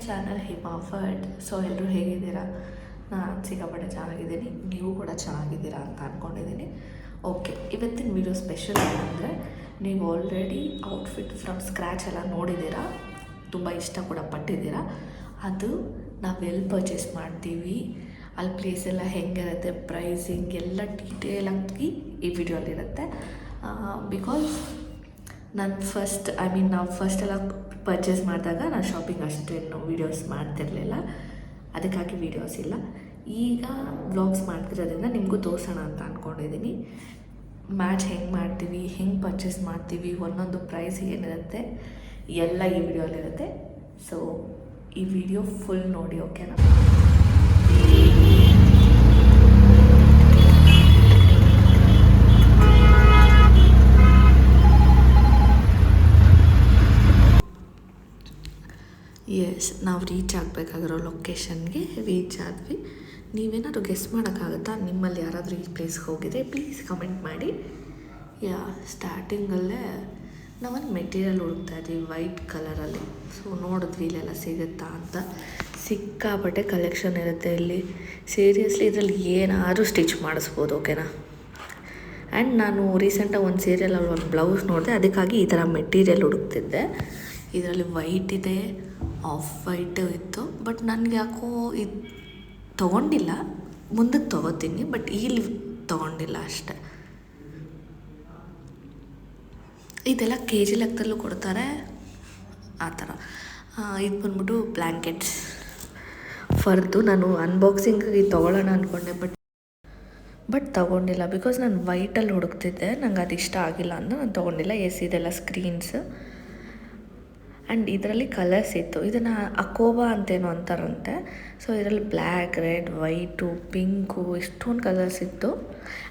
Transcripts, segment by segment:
Channel ಹಿಮಾಫರ್ಡ್. So ಎಲ್ಲರೂ ಹೇಗಿದ್ದೀರಾ? ನಾನು ಸಿಕ್ಕಾಪಟ್ಟೆ ಚೆನ್ನಾಗಿದ್ದೀನಿ, ನೀವು ಕೂಡ ಚೆನ್ನಾಗಿದ್ದೀರಾ ಅಂತ ಅಂದ್ಕೊಂಡಿದ್ದೀನಿ. ಓಕೆ, ಇವತ್ತಿನ ವಿಡಿಯೋ ಸ್ಪೆಷಲ್ ಏನಂದರೆ, ನೀವು ಆಲ್ರೆಡಿ ಔಟ್ಫಿಟ್ ಫ್ರಮ್ ಸ್ಕ್ರ್ಯಾಚ್ ಎಲ್ಲ ನೋಡಿದ್ದೀರಾ, ತುಂಬ ಇಷ್ಟ ಕೂಡ ಪಟ್ಟಿದ್ದೀರಾ. ಅದು ನಾವು ಎಲ್ಲಿ ಪರ್ಚೇಸ್ ಮಾಡ್ತೀವಿ, ಅಲ್ಲಿ ಪ್ಲೇಸ್ ಎಲ್ಲ ಹೆಂಗಿರುತ್ತೆ, ಪ್ರೈಸಿಂಗ್ ಎಲ್ಲ ಡೀಟೇಲಾಗಿ ಈ ವಿಡಿಯೋಲಿರುತ್ತೆ. ಬಿಕಾಸ್ ನಾನು ನಾವು ಫಸ್ಟೆಲ್ಲ ಪರ್ಚೇಸ್ ಮಾಡಿದಾಗ ನಾನು ಶಾಪಿಂಗ್ ಅಷ್ಟೇನು ವೀಡಿಯೋಸ್ ಮಾಡ್ತಿರಲಿಲ್ಲ, ಅದಕ್ಕಾಗಿ ವೀಡಿಯೋಸ್ ಇಲ್ಲ. ಈಗ ವ್ಲಾಗ್ಸ್ ಮಾಡ್ತಿರೋದ್ರಿಂದ ನಿಮಗೂ ತೋರಿಸೋಣ ಅಂತ ಅಂದ್ಕೊಂಡಿದ್ದೀನಿ. ಮ್ಯಾಚ್ ಹೆಂಗೆ ಮಾಡ್ತೀವಿ, ಹೆಂಗೆ ಪರ್ಚೇಸ್ ಮಾಡ್ತೀವಿ, ಒಂದೊಂದು ಪ್ರೈಸ್ ಏನಿರುತ್ತೆ ಎಲ್ಲ ಈ ವಿಡಿಯೋಲಿರುತ್ತೆ. ಸೊ ಈ ವಿಡಿಯೋ ಫುಲ್ ನೋಡಿ, ಓಕೆನಾ? ಎಸ್, ನಾವು ರೀಚ್ ಆಗಬೇಕಾಗಿರೋ ಲೊಕೇಶನ್ಗೆ ರೀಚ್ ಆದ್ವಿ. ನೀವೇನಾದ್ರು ಗೆಸ್ ಮಾಡೋಕ್ಕಾಗುತ್ತಾ? ನಿಮ್ಮಲ್ಲಿ ಯಾರಾದರೂ ಈ ಪ್ಲೇಸ್ಗೆ ಹೋಗಿದ್ರೆ ಪ್ಲೀಸ್ ಕಮೆಂಟ್ ಮಾಡಿ. ಸ್ಟಾರ್ಟಿಂಗಲ್ಲೇ ನಾವೊಂದು ಮೆಟೀರಿಯಲ್ ಹುಡುಕ್ತಾ ಇದ್ವಿ ವೈಟ್ ಕಲರಲ್ಲಿ. ಸೊ ನೋಡಿದ್ವಿ ಇಲ್ಲೆಲ್ಲ ಸಿಗುತ್ತಾ ಅಂತ. ಸಿಕ್ಕಾಪಟ್ಟೆ ಕಲೆಕ್ಷನ್ ಇರುತ್ತೆ ಇಲ್ಲಿ. ಸೀರಿಯಸ್ಲಿ ಇದರಲ್ಲಿ ಏನಾದರೂ ಸ್ಟಿಚ್ ಮಾಡಿಸ್ಬೋದು, ಓಕೆನಾ? ಆ್ಯಂಡ್ ನಾನು ರೀಸೆಂಟಾಗಿ ಒಂದು ಸೀರಿಯಲಲ್ಲಿ ಒಂದು ಬ್ಲೌಸ್ ನೋಡಿದೆ, ಅದಕ್ಕಾಗಿ ಈ ಥರ ಮೆಟೀರಿಯಲ್ ಹುಡುಕ್ತಿದ್ದೆ. ಇದರಲ್ಲಿ ವೈಟ್ ಇದೆ, ಆಫ್ ವೈಟ್ ಇತ್ತು, ಬಟ್ ನನಗೆ ಯಾಕೋ ಇದು ತೊಗೊಂಡಿಲ್ಲ. ಮುಂದಕ್ಕೆ ತೊಗೋತೀನಿ, ಬಟ್ ಇಲ್ಲಿ ತೊಗೊಂಡಿಲ್ಲ ಅಷ್ಟೆ. ಇದೆಲ್ಲ ಕೆ ಜಿ ಲೆಕ್ಕದಲ್ಲೂ ಕೊಡ್ತಾರೆ ಆ ಥರ. ಇದು ಬಂದ್ಬಿಟ್ಟು ಬ್ಲ್ಯಾಂಕೆಟ್ಸ್ ಫರ್ದು. ನಾನು ಅನ್ಬಾಕ್ಸಿಂಗಿಗೆ ತೊಗೊಳ್ಳೋಣ ಅಂದ್ಕೊಂಡೆ, ಬಟ್ ತೊಗೊಂಡಿಲ್ಲ. ಬಿಕಾಸ್ ನಾನು ವೈಟಲ್ಲಿ ಹುಡುಕ್ತಿದ್ದೆ, ನಂಗೆ ಅದು ಇಷ್ಟ ಆಗಿಲ್ಲ ಅಂತ ನಾನು ತೊಗೊಂಡಿಲ್ಲ. ಇದೆಲ್ಲ ಸ್ಕ್ರೀನ್ಸ್ ಆ್ಯಂಡ್ ಇದರಲ್ಲಿ ಕಲರ್ಸ್ ಇತ್ತು. ಇದನ್ನು ಅಕೋಬಾ ಅಂತೇನೋ ಅಂತಾರಂತೆ. ಸೊ ಇದರಲ್ಲಿ ಬ್ಲ್ಯಾಕ್, ರೆಡ್, ವೈಟು, ಪಿಂಕು ಇಷ್ಟೊಂದು ಕಲರ್ಸ್ ಇತ್ತು.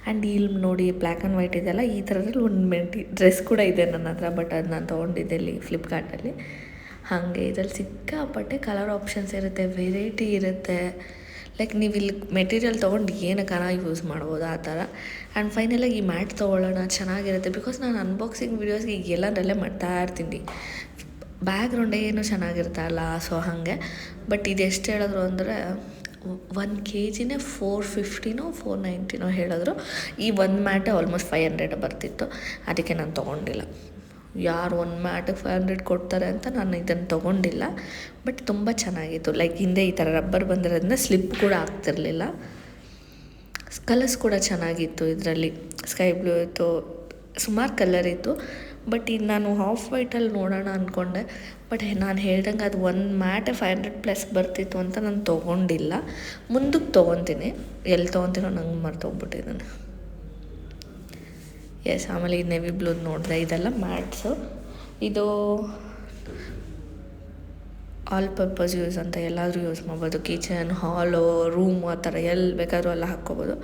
ಆ್ಯಂಡ್ ಇಲ್ಲಿ ನೋಡಿ ಬ್ಲ್ಯಾಕ್ ಆ್ಯಂಡ್ ವೈಟ್ ಇದೆಲ್ಲ. ಈ ಥರದಲ್ಲಿ ಒಂದು ಡ್ರೆಸ್ ಕೂಡ ಇದೆ ನನ್ನ ಹತ್ರ, ಬಟ್ ಅದು ನಾನು ತೊಗೊಂಡಿದ್ದೆ ಇಲ್ಲಿ ಫ್ಲಿಪ್ಕಾರ್ಟಲ್ಲಿ. ಹಾಗೆ ಇದರಲ್ಲಿ ಸಿಕ್ಕಾಪಟ್ಟೆ ಕಲರ್ ಆಪ್ಷನ್ಸ್ ಇರುತ್ತೆ, ವೆರೈಟಿ ಇರುತ್ತೆ. ಲೈಕ್ ನೀವು ಇಲ್ಲಿ ಮೆಟೀರಿಯಲ್ ತೊಗೊಂಡು ಏನಕ್ಕಾನ ಯೂಸ್ ಮಾಡ್ಬೋದು ಆ ಥರ. ಆ್ಯಂಡ್ ಫೈನಲಾಗಿ ಈ ಮ್ಯಾಟ್ ತೊಗೊಳ್ಳೋಣ, ಚೆನ್ನಾಗಿರುತ್ತೆ. ಬಿಕಾಸ್ ನಾನು ಅನ್ಬಾಕ್ಸಿಂಗ್ ವೀಡಿಯೋಸ್ಗೆ ಈಗ ಎಲ್ಲದರಲ್ಲೇ ಮಾಡ್ತಾ ಇರ್ತೀನಿ. ಬ್ಯಾಕ್ಗ್ರೌಂಡೇ ಏನೂ ಚೆನ್ನಾಗಿರ್ತಲ್ಲ, ಸೊ ಹಾಗೆ. ಬಟ್ ಇದು ಎಷ್ಟು ಹೇಳಿದ್ರು ಅಂದರೆ 1 kg 450 490 ಹೇಳಿದ್ರು. ಈ ಒಂದು ಮ್ಯಾಟೇ ಆಲ್ಮೋಸ್ಟ್ 500 ಬರ್ತಿತ್ತು, ಅದಕ್ಕೆ ನಾನು ತೊಗೊಂಡಿಲ್ಲ. ಯಾರು ಒಂದು ಮ್ಯಾಟಿಗೆ 500 ಕೊಡ್ತಾರೆ ಅಂತ ನಾನು ಇದನ್ನು ತೊಗೊಂಡಿಲ್ಲ. ಬಟ್ ತುಂಬ ಚೆನ್ನಾಗಿತ್ತು. ಲೈಕ್ ಹಿಂದೆ ಈ ಥರ ರಬ್ಬರ್ ಬಂದಿರೋದ್ರಿಂದ ಸ್ಲಿಪ್ ಕೂಡ ಆಗ್ತಿರಲಿಲ್ಲ. ಕಲರ್ಸ್ ಕೂಡ ಚೆನ್ನಾಗಿತ್ತು. ಇದರಲ್ಲಿ ಸ್ಕೈ ಬ್ಲೂ ಇತ್ತು, ಸುಮಾರು ಕಲರ್ ಇತ್ತು. ಬಟ್ ಈಗ ನಾನು ಆಫ್ ವೈಟಲ್ಲಿ ನೋಡೋಣ ಅಂದ್ಕೊಂಡೆ, ಬಟ್ ನಾನು ಹೇಳ್ದಂಗೆ ಅದು ಒಂದು ಮ್ಯಾಟೇ 500+ ಬರ್ತಿತ್ತು ಅಂತ ನಾನು ತೊಗೊಂಡಿಲ್ಲ. ಮುಂದಕ್ಕೆ ತೊಗೊತೀನಿ, ಎಲ್ಲಿ ತೊಗೊತೀನೋ ನಂಗೆ ಮರ್ತೋಗ್ಬಿಟ್ಟಿದ್ದಾನೆ. ಆಮೇಲೆ ಈ ನೆವಿ ಬ್ಲೂದು ನೋಡಿದೆ. ಇದೆಲ್ಲ ಮ್ಯಾಟ್ಸು. ಇದು ಆಲ್ ಪರ್ಪಸ್ ಯೂಸ್ ಅಂತ ಎಲ್ಲಾದರೂ ಯೂಸ್ ಮಾಡ್ಬೋದು. ಕಿಚನ್, ಹಾಲು, ರೂಮು ಆ ಥರ ಎಲ್ಲಿ ಬೇಕಾದರೂ ಎಲ್ಲ ಹಾಕ್ಕೋಬೋದು.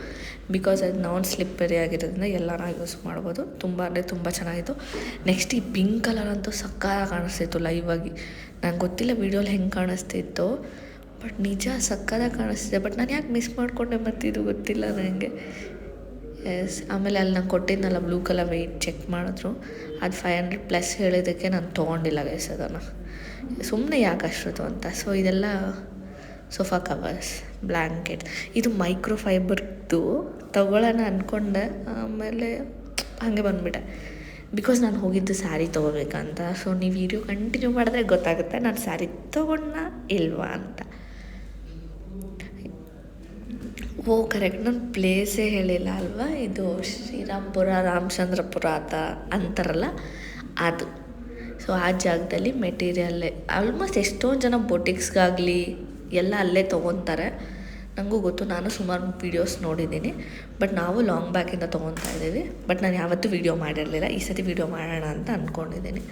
ಬಿಕಾಸ್ ಅದು ನಾನ್ ಸ್ಲಿಪ್ಪರಿ ಆಗಿರೋದ್ರಿಂದ ಎಲ್ಲನ ಯೂಸ್ ಮಾಡ್ಬೋದು. ತುಂಬ ಅಂದರೆ ತುಂಬ ಚೆನ್ನಾಗಿತ್ತು. ನೆಕ್ಸ್ಟ್ ಈ ಪಿಂಕ್ ಕಲರ್ ಅಂತೂ ಸಕ್ಕತ್ತಾಗಿ ಕಾಣಿಸ್ತಿತ್ತು ಲೈವ್ ಆಗಿ. ನಂಗೆ ಗೊತ್ತಿಲ್ಲ ವೀಡಿಯೋಲಿ ಹೆಂಗೆ ಕಾಣಿಸ್ತಿತ್ತು, ಬಟ್ ನಿಜ ಸಕ್ಕತ್ತಾಗಿ ಕಾಣಿಸ್ತಿದೆ. ಬಟ್ ನಾನು ಯಾಕೆ ಮಿಸ್ ಮಾಡಿಕೊಂಡೆ ಮತ್ತಿದು ಗೊತ್ತಿಲ್ಲ ನನಗೆ. ಆಮೇಲೆ ಅಲ್ಲಿ ನಂಗೆ ಕೊಟ್ಟಿದ್ನಲ್ಲ ಬ್ಲೂ ಕಲರ್ ವೆಯ್ಟ್ ಚೆಕ್ ಮಾಡಿದ್ರು, ಅದು 500+ ಹೇಳಿದ್ದಕ್ಕೆ ನಾನು ತೊಗೊಂಡಿಲ್ಲ ಅದನ್ನು. ಸುಮ್ಮನೆ ಯಾಕೆ ಅಷ್ಟೊತ್ತು ಅಂತ. ಸೊ ಇದೆಲ್ಲ ಸೋಫಾ ಕವರ್ಸ್, ಬ್ಲ್ಯಾಂಕೆಟ್. ಇದು ಮೈಕ್ರೋ ಫೈಬರ್ದು ತೊಗೊಳ್ಳೋಣ ಅಂದ್ಕೊಂಡೆ, ಆಮೇಲೆ ಹಾಗೆ ಬಂದುಬಿಟ್ಟೆ. ಬಿಕಾಸ್ ನಾನು ಹೋಗಿದ್ದು ಸ್ಯಾರಿ ತೊಗೋಬೇಕಂತ. ಸೊ ನೀವು ವಿಡಿಯೋ ಕಂಟಿನ್ಯೂ ಮಾಡಿದ್ರೆ ಗೊತ್ತಾಗುತ್ತೆ ನಾನು ಸ್ಯಾರಿ ತೊಗೊಂಡ ಇಲ್ವಾ ಅಂತ. ಕರೆಕ್ಟ್, ನಾನು ಪ್ಲೇಸೇ ಹೇಳಿಲ್ಲ ಅಲ್ವಾ. ಇದು ಶ್ರೀರಾಮ್ಪುರ, ರಾಮಚಂದ್ರಪುರ ಅಂತಾರಲ್ಲ ಅದು. ಸೊ ಆ ಜಾಗದಲ್ಲಿ ಮೆಟೀರಿಯಲ್ಲೇ ಆಲ್ಮೋಸ್ಟ್ ಎಷ್ಟೊಂದು ಜನ ಬೊಟಿಕ್ಸ್ಗಾಗಲಿ ಎಲ್ಲ ಅಲ್ಲೇ ತೊಗೊತಾರೆ. ನನಗೂ ಗೊತ್ತು, ನಾನು ಸುಮಾರು ವೀಡಿಯೋಸ್ ನೋಡಿದ್ದೀನಿ. ಬಟ್ ನಾವು ಲಾಂಗ್ ಬ್ಯಾಕಿಂದ ತೊಗೊತಾ ಇದ್ದೀವಿ. ಬಟ್ ನಾನು ಯಾವತ್ತೂ ವೀಡಿಯೋ ಮಾಡಿರಲಿಲ್ಲ, ಈ ಸತಿ ವೀಡಿಯೋ ಮಾಡೋಣ ಅಂತ ಅಂದ್ಕೊಂಡಿದ್ದೀನಿ.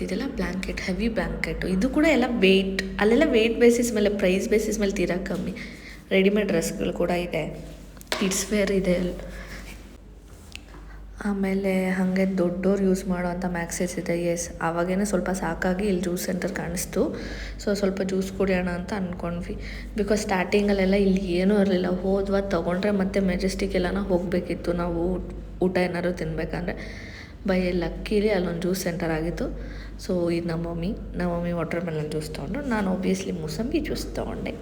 ಇದೆಲ್ಲ ಬ್ಲ್ಯಾಂಕೆಟ್, ಹೆವಿ ಬ್ಲ್ಯಾಂಕೆಟು. ಇದು ಕೂಡ ಎಲ್ಲ ವೆಯ್ಟ್, ಅಲ್ಲೆಲ್ಲ ವೆಯ್ಟ್ ಬೇಸಿಸ್ ಮೇಲೆ, ಪ್ರೈಸ್ ಬೇಸಿಸ್ ಮೇಲೆ ತೀರಾ ಕಮ್ಮಿ. ರೆಡಿಮೇಡ್ ಡ್ರೆಸ್ಗಳು ಕೂಡ ಇದೆ, ಕಿಡ್ಸ್ ವೇರ್ ಇದೆ. ಆಮೇಲೆ ಹಾಗೆ ದೊಡ್ಡೋರು ಯೂಸ್ ಮಾಡೋವಂಥ ಮ್ಯಾಕ್ಸಸ್ ಇದೆ. ಆವಾಗೇನೆ ಸ್ವಲ್ಪ ಸಾಕಾಗಿ ಇಲ್ಲಿ ಜ್ಯೂಸ್ ಸೆಂಟರ್ ಕಾಣಿಸ್ತು. ಸೊ ಸ್ವಲ್ಪ ಜ್ಯೂಸ್ ಕುಡಿಯೋಣ ಅಂತ ಅಂದ್ಕೊಂಡ್ವಿ. ಬಿಕಾಸ್ ಸ್ಟಾರ್ಟಿಂಗಲ್ಲೆಲ್ಲ ಇಲ್ಲಿ ಏನೂ ಇರಲಿಲ್ಲ. ಹೋದ್ವಾ ತೊಗೊಂಡ್ರೆ ಮತ್ತೆ ಮೆಜೆಸ್ಟಿಕ್ ಎಲ್ಲನ ಹೋಗಬೇಕಿತ್ತು ನಾವು ಊಟ ಏನಾದ್ರು ತಿನ್ನಬೇಕಂದ್ರೆ. ಬೈ ಲಕ್ಕೀಲಿ ಅಲ್ಲೊಂದು ಜ್ಯೂಸ್ ಸೆಂಟರ್ ಆಗಿತ್ತು. ಸೊ ಇದು ನಮ್ಮ ಮಮ್ಮಿ ವಾಟರ್ ಮೆಲನ್ ಜ್ಯೂಸ್ ತೊಗೊಂಡು, ನಾನು ಒಬ್ವಿಯಸ್ಲಿ ಮೂಸಂಬಿ ಜ್ಯೂಸ್ ತೊಗೊಂಡೆ.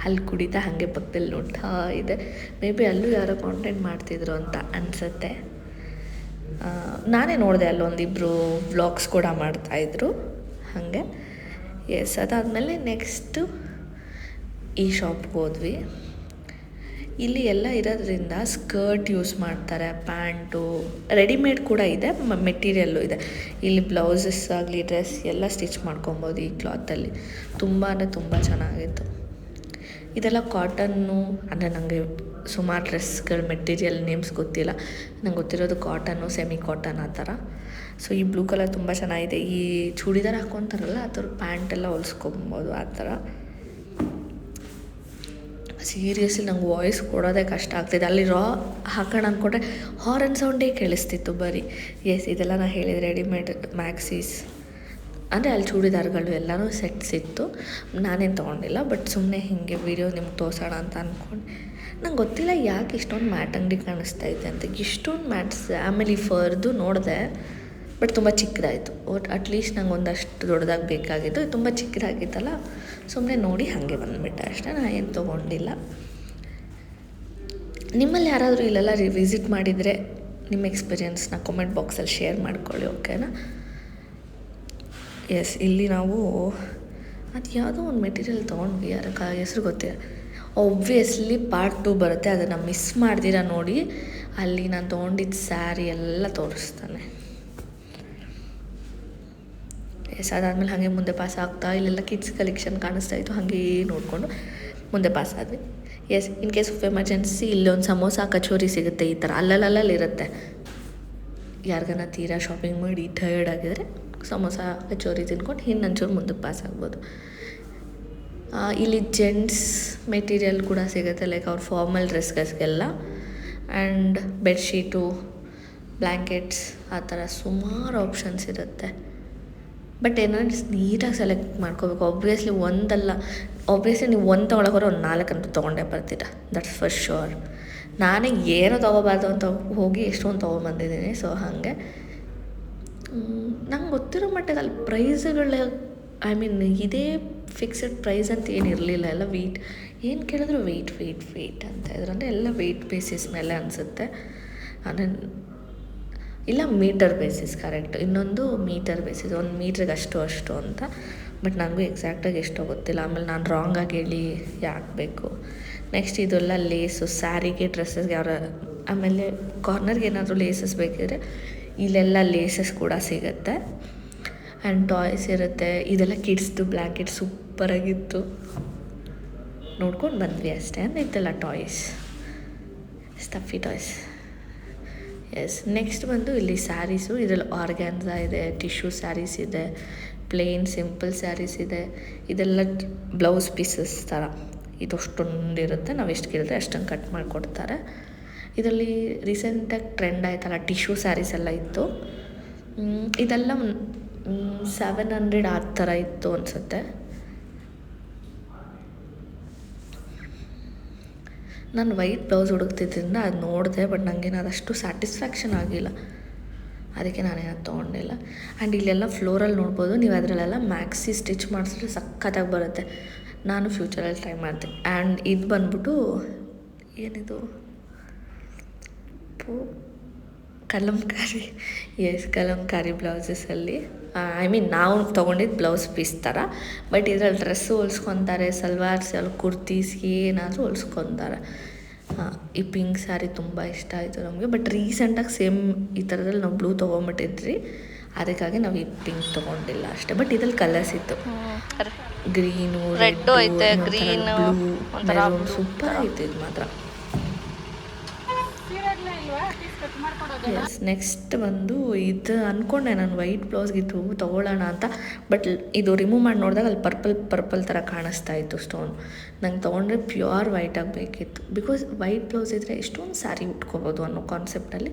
ಅಲ್ಲಿ ಕುಡಿತಾ ಹಾಗೆ ಪಕ್ಕದಲ್ಲಿ ನೋಡ್ತಾ ಇದೆ. ಮೇ ಬಿ ಅಲ್ಲೂ ಯಾರೋ ಕಾಂಟೆಂಟ್ ಮಾಡ್ತಿದ್ರು ಅಂತ ಅನಿಸುತ್ತೆ. ನಾನೇ ನೋಡಿದೆ ಅಲ್ಲೊಂದಿಬ್ಬರು ವ್ಲಾಗ್ಸ್ ಕೂಡ ಮಾಡ್ತಾಯಿದ್ರು ಹಾಗೆ. ಎಸ್, ಅದಾದಮೇಲೆ ನೆಕ್ಸ್ಟು ಈ ಶಾಪ್ಗೆ ಹೋದ್ವಿ. ಇಲ್ಲಿ ಎಲ್ಲ ಇರೋದ್ರಿಂದ ಸ್ಕರ್ಟ್ ಯೂಸ್ ಮಾಡ್ತಾರೆ, ಪ್ಯಾಂಟು, ರೆಡಿಮೇಡ್ ಕೂಡ ಇದೆ, ಮೆಟೀರಿಯಲ್ಲು ಇದೆ. ಇಲ್ಲಿ ಬ್ಲೌಸಸ್ ಆಗಲಿ ಡ್ರೆಸ್ ಎಲ್ಲ ಸ್ಟಿಚ್ ಮಾಡ್ಕೊಬೋದು ಈ ಕ್ಲಾತಲ್ಲಿ. ತುಂಬ ಅಂದರೆ ತುಂಬ ಚೆನ್ನಾಗಿತ್ತು. ಇದೆಲ್ಲ ಕಾಟನ್ನು, ಅಂದರೆ ನನಗೆ ಸುಮಾರು ಡ್ರೆಸ್ಗಳ ಮೆಟೀರಿಯಲ್ ನೇಮ್ಸ್ ಗೊತ್ತಿಲ್ಲ. ನಂಗೆ ಗೊತ್ತಿರೋದು ಕಾಟನ್ನು, ಸೆಮಿ ಕಾಟನ್ ಆ ಥರ. ಸೊ ಈ ಬ್ಲೂ ಕಲರ್ ತುಂಬ ಚೆನ್ನಾಗಿದೆ. ಈ ಚೂಡಿದಾರ್ ಹಾಕ್ಕೊತಾರಲ್ಲ ಆ ಥರ ಪ್ಯಾಂಟೆಲ್ಲ ಹೊಲ್ಸ್ಕೊಬೋದು ಆ ಥರ. ಸೀರಿಯಸ್ಲಿ ನಂಗೆ ವಾಯ್ಸ್ ಕೊಡೋದೇ ಕಷ್ಟ ಆಗ್ತಿದೆ. ಅಲ್ಲಿ ಹಾಕೋಣ ಅಂದ್ಕೊಂಡ್ರೆ ಹಾರನ್ ಸೌಂಡೇ ಕೇಳಿಸ್ತಿತ್ತು ಬರೀ. ಎಸ್, ಇದೆಲ್ಲ ನಾನು ಹೇಳಿದೆ ರೆಡಿಮೇಡ್ ಮ್ಯಾಕ್ಸೀಸ್, ಅಂದರೆ ಅಲ್ಲಿ ಚೂಡಿದಾರ್ಗಳು ಎಲ್ಲನೂ ಸೆಟ್ಸ್ ಇತ್ತು. ನಾನೇನು ತೊಗೊಂಡಿಲ್ಲ, ಬಟ್ ಸುಮ್ಮನೆ ಹೀಗೆ ವೀಡಿಯೋ ನಿಮ್ಗೆ ತೋರಿಸೋಣ ಅಂತ ಅಂದ್ಕೊಂಡು. ನಂಗೆ ಗೊತ್ತಿಲ್ಲ ಯಾಕೆ ಇಷ್ಟೊಂದು ಮ್ಯಾಟ್ ಅಂಗಡಿ ಕಾಣಿಸ್ತೈತೆ ಅಂತ. ಇಷ್ಟೊಂದು ಮ್ಯಾಟ್ಸ್. ಆಮೇಲೆ ಈ ಫರ್ದು ನೋಡಿದೆ, ಬಟ್ ತುಂಬ ಚಿಕ್ಕದಾಯಿತು. ಅಟ್ಲೀಸ್ಟ್ ನಂಗೆ ಒಂದಷ್ಟು ದೊಡ್ಡದಾಗಿ ಬೇಕಾಗಿತ್ತು. ಇದು ತುಂಬ ಚಿಕ್ಕದಾಗಿತ್ತಲ್ಲ, ಸುಮ್ಮನೆ ನೋಡಿ ಹಾಗೆ ಬಂದುಬಿಟ್ಟೆ ಅಷ್ಟೇ. ನಾನು ಏನು ತೊಗೊಂಡಿಲ್ಲ. ನಿಮ್ಮಲ್ಲಿ ಯಾರಾದರೂ ಇಲ್ಲೆಲ್ಲ ವಿಸಿಟ್ ಮಾಡಿದರೆ ನಿಮ್ಮ ಎಕ್ಸ್ಪೀರಿಯೆನ್ಸ್ನ ಕಾಮೆಂಟ್ ಬಾಕ್ಸಲ್ಲಿ ಶೇರ್ ಮಾಡ್ಕೊಳ್ಳಿ, ಓಕೆನಾ? ಎಸ್, ಇಲ್ಲಿ ನಾವು ಅದು ಯಾವುದೋ ಒಂದು ಮೆಟೀರಿಯಲ್ ತೊಗೊಂಡ್ವಿ, ಅದಕ್ಕೆ ಹೆಸ್ರು ಗೊತ್ತಿಲ್ಲ. ಒಬ್ವಿಯಸ್ಲಿ ಪಾರ್ಟ್ 2 ಬರುತ್ತೆ, ಅದನ್ನು ಮಿಸ್ ಮಾಡ್ದಿರ ನೋಡಿ. ಅಲ್ಲಿ ನಾನು ತೊಗೊಂಡಿದ್ದ ಸ್ಯಾರಿ ಎಲ್ಲ ತೋರಿಸ್ತಾನೆ. ಎಸ್, ಅದಾದಮೇಲೆ ಹಾಗೆ ಮುಂದೆ ಪಾಸ್ ಆಗ್ತಾ ಇಲ್ಲೆಲ್ಲ ಕಿಡ್ಸ್ ಕಲೆಕ್ಷನ್ ಕಾಣಿಸ್ತಾ ಇತ್ತು. ಹಾಗೆ ನೋಡಿಕೊಂಡು ಮುಂದೆ ಪಾಸ್ ಆದ್ವಿ. Yes, in case of emergency ಇಲ್ಲೊಂದು ಸಮೋಸ ಕಚೋರಿ ಸಿಗುತ್ತೆ ಈ ಥರ, ಅಲ್ಲಲ್ಲಿರುತ್ತೆ. ಯಾರಿಗಾನ ತೀರಾ ಶಾಪಿಂಗ್ ಮಾಡಿ ಟಯರ್ಡ್ ಆಗಿದರೆ ಸಮೋಸ ಕಚೋರಿ ತಿನ್ಕೊಂಡು ಇನ್ನೊಂಚೂರು ಮುಂದಕ್ಕೆ ಪಾಸ್ ಆಗ್ಬೋದು. ಇಲ್ಲಿ ಜೆಂಟ್ಸ್ ಮೆಟೀರಿಯಲ್ ಕೂಡ ಸಿಗುತ್ತೆ, ಲೈಕ್ ಅವ್ರ ಫಾರ್ಮಲ್ ಡ್ರೆಸ್ಗೆಲ್ಲ. ಆ್ಯಂಡ್ ಬೆಡ್ಶೀಟು, ಬ್ಲ್ಯಾಂಕೆಟ್ಸ್ ಆ ಥರ ಸುಮಾರು ಆಪ್ಷನ್ಸ್ ಇರುತ್ತೆ. ಬಟ್ ಏನಾದ್ರು ನೀಟಾಗಿ ಸೆಲೆಕ್ಟ್ ಮಾಡ್ಕೋಬೇಕು. ಆಬ್ವಿಯಸ್ಲಿ ನೀವು ಒಂದು ತೊಗೊಳಕೋರೆ ಒಂದು 4 ಅಂತೂ ತೊಗೊಂಡೇ ಬರ್ತೀರ, ದಟ್ಸ್ ಫಾರ್ ಶ್ಯೂರ್. ನಾನೇ ಏನೋ ತೊಗೋಬಾರ್ದು ಅಂತ ಹೋಗಿ ಎಷ್ಟೊಂದು ತೊಗೊಂಬಂದಿದ್ದೀನಿ. ಸೊ ಹಾಗೆ ನಂಗೆ ಗೊತ್ತಿರೋ ಮಟ್ಟಿಗೆ ಅಲ್ಲಿ ಪ್ರೈಸ್ಗಳು ಇದೇ ಫಿಕ್ಸೆಡ್ ಪ್ರೈಸ್ ಅಂತ ಏನಿರಲಿಲ್ಲ. ಎಲ್ಲ ವೆಯ್ಟ್, ಏನು ಕೇಳಿದ್ರು ವೆಯ್ಟ್ ಅಂತ ಇದ್ರು. ಅಂದರೆ ಎಲ್ಲ ವೆಯ್ಟ್ ಬೇಸಿಸ್ ಮೇಲೆ ಅನಿಸುತ್ತೆ. ಅಂದರೆ ಇಲ್ಲ, ಮೀಟರ್ ಬೇಸಿಸ್, ಕರೆಕ್ಟ್. ಇನ್ನೊಂದು ಮೀಟರ್ ಬೇಸಿಸ್, 1 ಮೀಟ್ರಿಗೆ ಅಷ್ಟು ಅಂತ. ಬಟ್ ನನಗೂ ಎಕ್ಸಾಕ್ಟಾಗಿ ಎಷ್ಟೋ ಗೊತ್ತಿಲ್ಲ. ಆಮೇಲೆ ನಾನು ರಾಂಗಾಗಿ ಹೇಳಿ ಯಾಕೆ ಬೇಕು. ನೆಕ್ಸ್ಟ್ ಇದೆಲ್ಲ ಲೇಸು, ಸ್ಯಾರಿಗೆ, ಡ್ರೆಸ್ಸಸ್ಗೆ ಆಮೇಲೆ ಕಾರ್ನರ್ಗೆ ಏನಾದರೂ ಲೇಸಸ್ ಬೇಕಿದ್ರೆ ಇಲ್ಲೆಲ್ಲ ಲೇಸಸ್ ಕೂಡ ಸಿಗುತ್ತೆ. ಆ್ಯಂಡ್ ಟಾಯ್ಸ್ ಇರುತ್ತೆ. ಇದೆಲ್ಲ ಕಿಡ್ಸ್ದು ಬ್ಲ್ಯಾಂಕೆಟ್ ಸೂಪರಾಗಿತ್ತು, ನೋಡ್ಕೊಂಡು ಬಂದ್ವಿ ಅಷ್ಟೇ. ಅಂದರೆ ಇದೆಲ್ಲ ಟಾಯ್ಸ್, ಸ್ಟಫಿ ಟಾಯ್ಸ್. ಎಸ್, ನೆಕ್ಸ್ಟ್ ಬಂದು ಇಲ್ಲಿ ಸ್ಯಾರೀಸು. ಇದರಲ್ಲಿ ಆರ್ಗ್ಯಾನ್ಸಾ ಇದೆ, ಟಿಶ್ಯೂ ಸ್ಯಾರೀಸ್ ಇದೆ, ಪ್ಲೇನ್ ಸಿಂಪಲ್ ಸ್ಯಾರೀಸ್ ಇದೆ. ಇದೆಲ್ಲ ಬ್ಲೌಸ್ ಪೀಸಸ್ ಥರ. ಇದು ಅಷ್ಟೊಂದು ಇರುತ್ತೆ, ನಾವು ಎಷ್ಟು ಕೇಳಿದ್ರೆ ಅಷ್ಟೊಂದು ಕಟ್ ಮಾಡಿಕೊಡ್ತಾರೆ. ಇದರಲ್ಲಿ ರೀಸೆಂಟಾಗಿ ಟ್ರೆಂಡ್ ಆಯ್ತಲ್ಲ, ಟಿಶ್ಯೂ ಸ್ಯಾರೀಸ್ ಎಲ್ಲ ಇತ್ತು. ಇದೆಲ್ಲ 700 ಆ ಥರ ಇತ್ತು ಅನಿಸುತ್ತೆ. ನಾನು ವೈಟ್ ಬ್ಲೌಸ್ ಹುಡುಕ್ತಿದ್ದರಿಂದ ಅದು ನೋಡಿದೆ, ಬಟ್ ನನಗೇನು ಅದಷ್ಟು ಸ್ಯಾಟಿಸ್ಫ್ಯಾಕ್ಷನ್ ಆಗಿಲ್ಲ, ಅದಕ್ಕೆ ನಾನೇನು ತೊಗೊಂಡಿಲ್ಲ. ಆ್ಯಂಡ್ ಇಲ್ಲೆಲ್ಲ ಫ್ಲೋರಲ್ಲಿ ನೋಡ್ಬೋದು ನೀವು. ಅದರಲ್ಲೆಲ್ಲ ಮ್ಯಾಕ್ಸಿ ಸ್ಟಿಚ್ ಮಾಡಿಸಿದ್ರೆ ಸಖತ್ತಾಗಿ ಬರುತ್ತೆ. ನಾನು ಫ್ಯೂಚರಲ್ಲಿ ಟ್ರೈ ಮಾಡ್ತೀನಿ. ಆ್ಯಂಡ್ ಇದು ಬಂದ್ಬಿಟ್ಟು ಏನಿದು ಕಲಂಕಾರಿ. ಎಸ್, ಕಲಂಕಾರಿ ಬ್ಲೌಸಸಲ್ಲಿ ನಾವು ತೊಗೊಂಡಿದ್ದು ಬ್ಲೌಸ್ ಪೀಸ್ ಥರ. ಬಟ್ ಇದರಲ್ಲಿ ಡ್ರೆಸ್ಸು ಹೊಲ್ಸ್ಕೊತಾರೆ, ಸಲ್ವಾರ್ಸ್ ಎಲ್ಲ ಕುರ್ತೀಸ್ ಏನಾದರೂ ಹೊಲ್ಸ್ಕೊತಾರೆ. ಈ ಪಿಂಕ್ ಸ್ಯಾರಿ ತುಂಬ ಇಷ್ಟ ಆಯಿತು ನಮಗೆ. ಬಟ್ ರೀಸೆಂಟಾಗಿ ಸೇಮ್ ಈ ಥರದಲ್ಲಿ ನಾವು ಬ್ಲೂ ತೊಗೊಂಬಿಟ್ಟಿದ್ರಿ, ಅದಕ್ಕಾಗಿ ನಾವು ಈ ಪಿಂಕ್ ತೊಗೊಂಡಿಲ್ಲ ಅಷ್ಟೇ. ಬಟ್ ಇದ್ರಲ್ಲಿ ಕಲರ್ಸ್ ಇತ್ತು, ಗ್ರೀನು, ರೆಡ್ಡು ಐತೆ, ಗ್ರೀನು, ಮೆರೂನ್. ಸೂಪರ್ ಆಯಿತು ಇದು ಮಾತ್ರ. ಎಸ್, ನೆಕ್ಸ್ಟ್ ಬಂದು ಇದು ಅಂದ್ಕೊಂಡೆ ನಾನು ವೈಟ್ ಬ್ಲೌಸ್ಗೆ ಇದು ತೊಗೊಳ್ಳೋಣ ಅಂತ. ಬಟ್ ಇದು ರಿಮೂವ್ ಮಾಡಿ ನೋಡಿದಾಗ ಅಲ್ಲಿ ಪರ್ಪಲ್ ಥರ ಕಾಣಿಸ್ತಾ ಇತ್ತು ಸ್ಟೋನ್. ನಂಗೆ ತೊಗೊಂಡ್ರೆ ಪ್ಯೂರ್ ವೈಟ್ ಆಗಬೇಕಿತ್ತು. ಬಿಕಾಸ್ ವೈಟ್ ಬ್ಲೌಸ್ ಇದ್ದರೆ ಎಷ್ಟೊಂದು ಸ್ಯಾರಿ ಉಟ್ಕೋಬೋದು ಅನ್ನೋ ಕಾನ್ಸೆಪ್ಟಲ್ಲಿ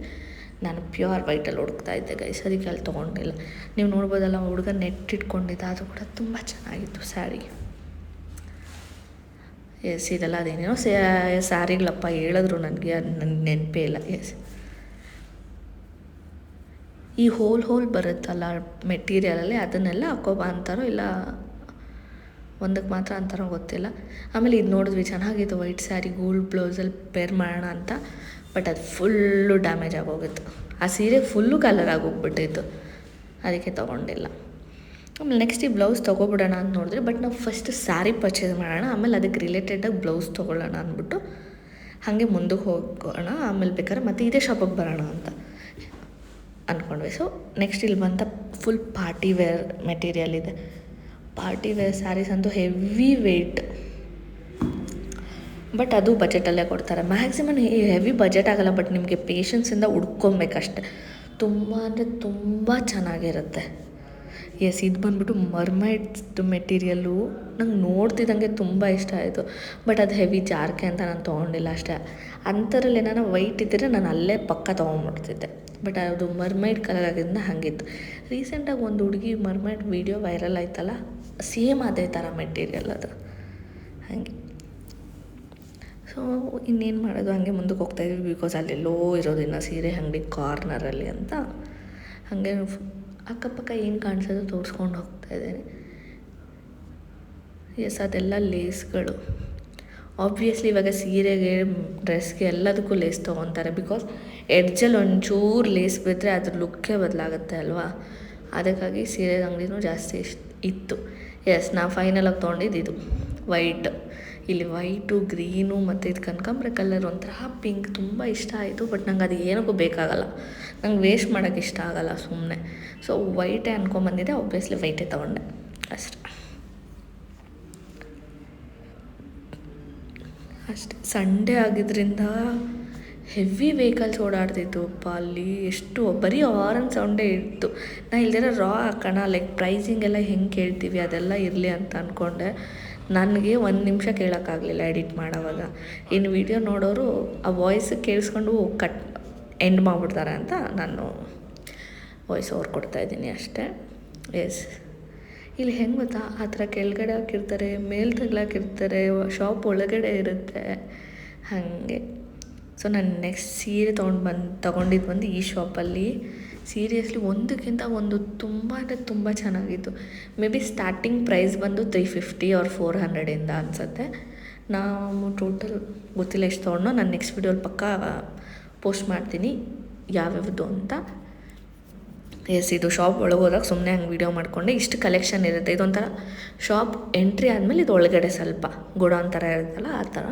ನಾನು ಪ್ಯೂರ್ ವೈಟಲ್ಲಿ ಹುಡುಕ್ತಾ ಇದ್ದೆ ಗೈಸ್, ಅದಕ್ಕೆ ಅಲ್ಲಿ ತೊಗೊಂಡಿಲ್ಲ. ನೀವು ನೋಡ್ಬೋದಲ್ಲ, ಹುಡುಗ ನೆಟ್ ಇಟ್ಕೊಂಡಿದ್ದ, ಅದು ಕೂಡ ತುಂಬ ಚೆನ್ನಾಗಿತ್ತು ಸ್ಯಾರಿ. ಎಸ್, ಇದೆಲ್ಲ ಅದೇನೇನೋ ಸ್ಯಾರಿಗಳಪ್ಪ ಹೇಳಿದ್ರು ನನಗೆ, ಅದು ನನಗೆ ನೆನಪೇ ಇಲ್ಲ. ಎಸ್, ಈ ಹೋಲ್ ಬರುತ್ತಲ್ಲ ಮೆಟೀರಿಯಲಲ್ಲಿ ಅದನ್ನೆಲ್ಲ ಹಾಕೋಬಾ ಅಂತಾರೋ ಇಲ್ಲ ಒಂದಕ್ಕೆ ಮಾತ್ರ ಅಂತಾರೋ ಗೊತ್ತಿಲ್ಲ. ಆಮೇಲೆ ಇದು ನೋಡಿದ್ವಿ, ಚೆನ್ನಾಗಿತ್ತು ವೈಟ್ ಸ್ಯಾರಿ ಗೋಲ್ಡ್ ಬ್ಲೌಸಲ್ಲಿ ಪೇರ್ ಮಾಡೋಣ ಅಂತ. ಬಟ್ ಅದು ಫುಲ್ಲು ಡ್ಯಾಮೇಜ್ ಆಗೋಗಿತ್ತು. ಆ ಸೀರೆ ಫುಲ್ಲು ಕಲರ್ ಆಗೋಗ್ಬಿಟ್ಟಿತ್ತು, ಅದಕ್ಕೆ ತೊಗೊಂಡಿಲ್ಲ. ಆಮೇಲೆ ನೆಕ್ಸ್ಟ್ ಈ ಬ್ಲೌಸ್ ತೊಗೊಬಿಡೋಣ ಅಂತ ನೋಡಿದ್ರೆ, ಬಟ್ ನಾವು ಫಸ್ಟ್ ಸ್ಯಾರಿ ಪರ್ಚೇಸ್ ಮಾಡೋಣ, ಆಮೇಲೆ ಅದಕ್ಕೆ ರಿಲೇಟೆಡಾಗಿ ಬ್ಲೌಸ್ ತೊಗೊಳ್ಳೋಣ ಅಂದ್ಬಿಟ್ಟು ಹಾಗೆ ಮುಂದಕ್ಕೆ ಹೋಗೋಣ. ಆಮೇಲೆ ಬೇಕಾದ್ರೆ ಮತ್ತೆ ಇದೇ ಶಾಪಿಗೆ ಬರೋಣ ಅಂತ ಅಂದ್ಕೊಂಡ್ವಿ. ಸೊ ನೆಕ್ಸ್ಟ್ ಇಲ್ಲಿ ಬಂತ ಫುಲ್ ಪಾರ್ಟಿ ವೇರ್ ಮೆಟೀರಿಯಲ್ ಇದೆ. ಪಾರ್ಟಿ ವೇರ್ ಸ್ಯಾರೀಸ್ ಅಂತೂ ಹೆವಿ ವೆಯ್ಟ್, ಬಟ್ ಅದು ಬಜೆಟಲ್ಲೇ ಕೊಡ್ತಾರೆ. ಮ್ಯಾಕ್ಸಿಮಮ್ ಹೆವಿ ಬಜೆಟ್ ಆಗೋಲ್ಲ, ಬಟ್ ನಿಮಗೆ ಪೇಷನ್ಸಿಂದ ಹುಡ್ಕೊಬೇಕಷ್ಟೆ. ತುಂಬ ಅಂದರೆ ತುಂಬ ಚೆನ್ನಾಗಿರುತ್ತೆ. ಎಸ್, ಇದು ಬಂದ್ಬಿಟ್ಟು ಮರ್ಮೈಡ್ಸ್ ಮೆಟೀರಿಯಲ್ಲು ನಂಗೆ ನೋಡ್ತಿದ್ದಂಗೆ ತುಂಬ ಇಷ್ಟ ಆಯಿತು. ಬಟ್ ಅದು ಹೆವಿ ಜಾರ್ಕೆ ಅಂತ ನಾನು ತೊಗೊಂಡಿಲ್ಲ ಅಷ್ಟೇ. ಅಂಥದ್ರಲ್ಲಿ ಏನಾರ ವೈಟ್ ಇದ್ದರೆ ನಾನು ಅಲ್ಲೇ ಪಕ್ಕ ತೊಗೊಂಡ್ಬಿಡ್ತಿದ್ದೆ. ಬಟ್ ಅದು ಮರ್ಮೈಡ್ ಕಲರ್ ಆಗಿದ್ದರಿಂದ ಹಾಗಿತ್ತು. ರೀಸೆಂಟಾಗಿ ಒಂದು ಹುಡುಗಿ ಮರ್ಮೈಡ್ ವೀಡಿಯೋ ವೈರಲ್ ಆಯ್ತಲ್ಲ, ಸೇಮ್ ಅದೇ ಥರ ಮೆಟೀರಿಯಲ್ ಅದು, ಹಾಗೆ. ಸೊ ಇನ್ನೇನು ಮಾಡೋದು, ಹಾಗೆ ಮುಂದಕ್ಕೆ ಹೋಗ್ತಾಯಿದ್ವಿ. ಬಿಕಾಸ್ ಅಲ್ಲೆಲ್ಲೋ ಇರೋದಿಲ್ಲ ಸೀರೆ ಅಂಗಡಿ ಕಾರ್ನರಲ್ಲಿ ಅಂತ. ಹಾಗೆ ಅಕ್ಕಪಕ್ಕ ಏನು ಕಾಣಿಸೋದು ತೋರಿಸ್ಕೊಂಡು ಹೋಗ್ತಾಯಿದ್ದೀನಿ. ಎಸ್, ಅದೆಲ್ಲ ಲೇಸ್ಗಳು. ಆಬ್ವಿಯಸ್ಲಿ ಇವಾಗ ಸೀರೆಗೆ, ಡ್ರೆಸ್ಗೆ ಎಲ್ಲದಕ್ಕೂ ಲೇಸ್ ತೊಗೊತಾರೆ. ಬಿಕಾಸ್ ಎಡ್ಜಲ್ಲಿ ಒಂಚೂರು ಲೇಸ್ ಬಿದ್ದರೆ ಅದ್ರ ಲುಕ್ಕೇ ಬದಲಾಗುತ್ತೆ ಅಲ್ವಾ. ಅದಕ್ಕಾಗಿ ಸೀರೆ ಅಂಗಡಿನೂ ಜಾಸ್ತಿ ಇತ್ತು. ಎಸ್, ನಾವು ಫೈನಲಾಗಿ ತೊಗೊಂಡಿದ್ದು ಇದು ವೈಟ್. ಇಲ್ಲಿ ವೈಟು, ಗ್ರೀನು ಮತ್ತು ಇದು ಕನಕಾಂಬ್ರ ಕಲರ್ ಒಂಥರ ಪಿಂಕ್ ತುಂಬ ಇಷ್ಟ ಆಯಿತು. ಬಟ್ ನಂಗೆ ಅದು ಏನಕ್ಕೂ ಬೇಕಾಗಲ್ಲ, ನಂಗೆ ವೇಸ್ಟ್ ಮಾಡೋಕ್ಕೆ ಇಷ್ಟ ಆಗೋಲ್ಲ ಸುಮ್ಮನೆ. ಸೊ ವೈಟೇ ಅನ್ಕೊಂಬಂದಿದ್ದೆ, ಆಬ್ವಿಯಸ್ಲಿ ವೈಟೇ ತೊಗೊಂಡೆ ಅಷ್ಟೆ. ಸಂಡೇ ಆಗಿದ್ದರಿಂದ ಹೆವಿ ವೆಹಿಕಲ್ಸ್ ಓಡಾಡ್ತಿತ್ತು ಅಲ್ಲಿ. ಎಷ್ಟು ಬರೀ ಆರನ್ ಸೌಂಡೇ ಇತ್ತು. ನಾ ಇಲ್ದಿರ ರಾ ಹಾಕೋಣ, ಲೈಕ್ ಪ್ರೈಸಿಂಗ್ ಎಲ್ಲ ಹೆಂಗೆ ಕೇಳ್ತೀವಿ ಅದೆಲ್ಲ ಇರಲಿ ಅಂತ ಅಂದ್ಕೊಂಡೆ. ನನಗೆ ಒಂದು ನಿಮಿಷ ಕೇಳೋಕ್ಕಾಗಲಿಲ್ಲ ಎಡಿಟ್ ಮಾಡೋವಾಗ. ಇನ್ನು ವೀಡಿಯೋ ನೋಡೋರು ಆ ವಾಯ್ಸ್ ಕೇಳಿಸ್ಕೊಂಡು ಎಂಡ್ ಮಾಡಿಬಿಡ್ತಾರೆ ಅಂತ ನಾನು ವಾಯ್ಸ್ ಓವರ್ ಕೊಡ್ತಾಯಿದ್ದೀನಿ ಅಷ್ಟೇ. ಎಸ್, ಇಲ್ಲಿ ಹೆಂಗೆ ಗೊತ್ತಾ, ಆ ಥರ ಕೆಳಗಡೆ ಹಾಕಿರ್ತಾರೆ, ಮೇಲೆ ತಗ್ಲಾಕಿರ್ತಾರೆ, ಶಾಪ್ ಒಳಗಡೆ ಇರುತ್ತೆ ಹಾಗೆ. ಸೊ ನಾನು ನೆಕ್ಸ್ಟ್ ಸೀರೆ ತೊಗೊಂಡಿದ್ದು ಬಂದು ಈ ಶಾಪಲ್ಲಿ. ಸೀರಿಯಸ್ಲಿ ಒಂದಕ್ಕಿಂತ ಒಂದು ತುಂಬ ಅಂದರೆ ತುಂಬ ಚೆನ್ನಾಗಿತ್ತು. ಮೇ ಬಿ ಸ್ಟಾರ್ಟಿಂಗ್ ಪ್ರೈಸ್ ಬಂದು 350 ಆರ್ 400 ಅನಿಸುತ್ತೆ. ನಾವು ಟೋಟಲ್ ಗೊತ್ತಿಲ್ಲ ಎಷ್ಟು ತೊಗೊಂಡು. ನಾನು ನೆಕ್ಸ್ಟ್ ವೀಡಿಯೋಲಿ ಪಕ್ಕ ಪೋಸ್ಟ್ ಮಾಡ್ತೀನಿ ಯಾವ್ಯಾವುದು ಅಂತ. ಎಸ್, ಇದು ಶಾಪ್ ಒಳಗೆ ಹೋದಾಗ ಸುಮ್ಮನೆ ಹಂಗೆ ವೀಡಿಯೋ ಮಾಡಿಕೊಂಡೆ. ಇಷ್ಟು ಕಲೆಕ್ಷನ್ ಇರುತ್ತೆ. ಇದೊಂಥರ ಶಾಪ್ ಎಂಟ್ರಿ ಆದಮೇಲೆ ಇದು ಒಳಗಡೆ ಸ್ವಲ್ಪ ಗೋಡೌನ್ ಥರ ಇರುತ್ತಲ್ಲ ಆ ಥರ.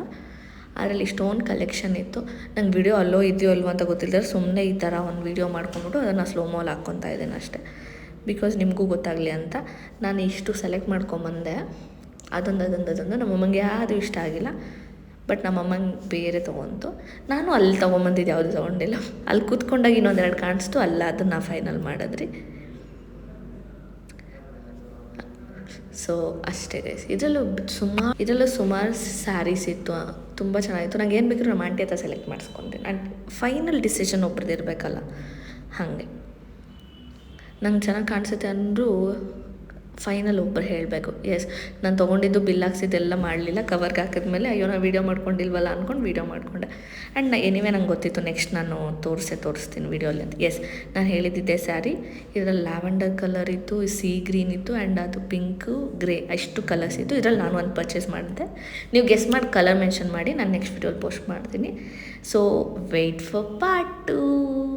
ಅದರಲ್ಲಿ ಇಷ್ಟೊಂದು ಕಲೆಕ್ಷನ್ ಇತ್ತು. ನಂಗೆ ವೀಡಿಯೋ ಅಲ್ಲೋ ಇದೆಯೋ ಅಲ್ವೋ ಅಂತ ಗೊತ್ತಿಲ್ಲದ್ರೆ ಸುಮ್ಮನೆ ಈ ಥರ ಒಂದು ವೀಡಿಯೋ ಮಾಡ್ಕೊಂಬಿಟ್ಟು ಅದನ್ನು ಸ್ಲೋ ಮೋಲ್ ಹಾಕ್ಕೊತಾ ಇದ್ದೇನೆ ಅಷ್ಟೇ. ಬಿಕಾಸ್ ನಿಮಗೂ ಗೊತ್ತಾಗಲಿ ಅಂತ ನಾನು ಇಷ್ಟು ಸೆಲೆಕ್ಟ್ ಮಾಡ್ಕೊಂಬಂದೆ. ಅದೊಂದು ನಮ್ಮಮ್ಮಂಗೆ ಯಾವುದು ಇಷ್ಟ ಆಗಿಲ್ಲ. ಬಟ್ ನಮ್ಮಮ್ಮಂಗೆ ಬೇರೆ ತೊಗೊಂತು. ನಾನು ಅಲ್ಲಿ ತೊಗೊಂಬಂದಿದ್ದು ಯಾವುದು ತೊಗೊಂಡಿಲ್ಲ. ಅಲ್ಲಿ ಕೂತ್ಕೊಂಡಾಗ ಇನ್ನೊಂದೆರಡು ಕಾಣಿಸ್ತು, ಅಲ್ಲ ಅದನ್ನು ಫೈನಲ್ ಮಾಡಿದ್ರಿ. ಸೊ ಅಷ್ಟೇ ಗೈಸ್. ಇದರಲ್ಲೂ ಸುಮಾರು ಸ್ಯಾರೀಸ್ ಇತ್ತು, ತುಂಬ ಚೆನ್ನಾಗಿತ್ತು. ನಂಗೆ ಏನು ಬೇಕಾದ್ರೂ ನಮ್ಮ ಆಂಟಿ ಹತ್ರ ಸೆಲೆಕ್ಟ್ ಮಾಡಿಸ್ಕೊಂತೀನಿ. ಆ್ಯಂಡ್ ಫೈನಲ್ ಡಿಸಿಷನ್ ಒಬ್ರದ್ದು ಇರಬೇಕಲ್ಲ, ಹಾಗೆ ನಂಗೆ ಚೆನ್ನಾಗಿ ಕಾಣಿಸುತ್ತೆ ಅಂದರೂ ಫೈನಲ್ ಒಬ್ಬರು ಹೇಳಬೇಕು. ಎಸ್, ನಾನು ತೊಗೊಂಡಿದ್ದು ಬಿಲ್ ಹಾಕ್ಸಿದ್ದೆಲ್ಲ ಮಾಡಲಿಲ್ಲ. ಕವರ್ಗೆ ಹಾಕಿದ್ಮೇಲೆ ಅಯ್ಯೋ ನಾನು ವೀಡಿಯೋ ಮಾಡ್ಕೊಂಡಿಲ್ವಲ್ಲ ಅಂದ್ಕೊಂಡು ವೀಡಿಯೋ ಮಾಡಿಕೊಂಡೆ. ಆ್ಯಂಡ್ ಎನಿವೇ ನಂಗೆ ಗೊತ್ತಿತ್ತು ನೆಕ್ಸ್ಟ್ ನಾನು ತೋರಿಸ್ತೀನಿ ವೀಡಿಯೋಲಿ ಅಂತ. ಎಸ್, ನಾನು ಹೇಳಿದ್ದೆ ಸ್ಯಾರಿ. ಇದರಲ್ಲಿ ಲ್ಯಾವೆಂಡರ್ ಕಲರ್ ಇತ್ತು, ಸೀ ಗ್ರೀನ್ ಇತ್ತು, ಆ್ಯಂಡ್ ಅದು ಪಿಂಕು, ಗ್ರೇ, ಅಷ್ಟು ಕಲರ್ಸ್ ಇತ್ತು. ಇದರಲ್ಲಿ ನಾನು ಒಂದು ಪರ್ಚೇಸ್ ಮಾಡಿದೆ. ನೀವು ಗೆಸ್ ಮಾಡಿ ಕಲರ್ ಮೆನ್ಷನ್ ಮಾಡಿ, ನಾನು ನೆಕ್ಸ್ಟ್ ವೀಡಿಯೋಲಿ ಪೋಸ್ಟ್ ಮಾಡ್ತೀನಿ. So wait for part 2.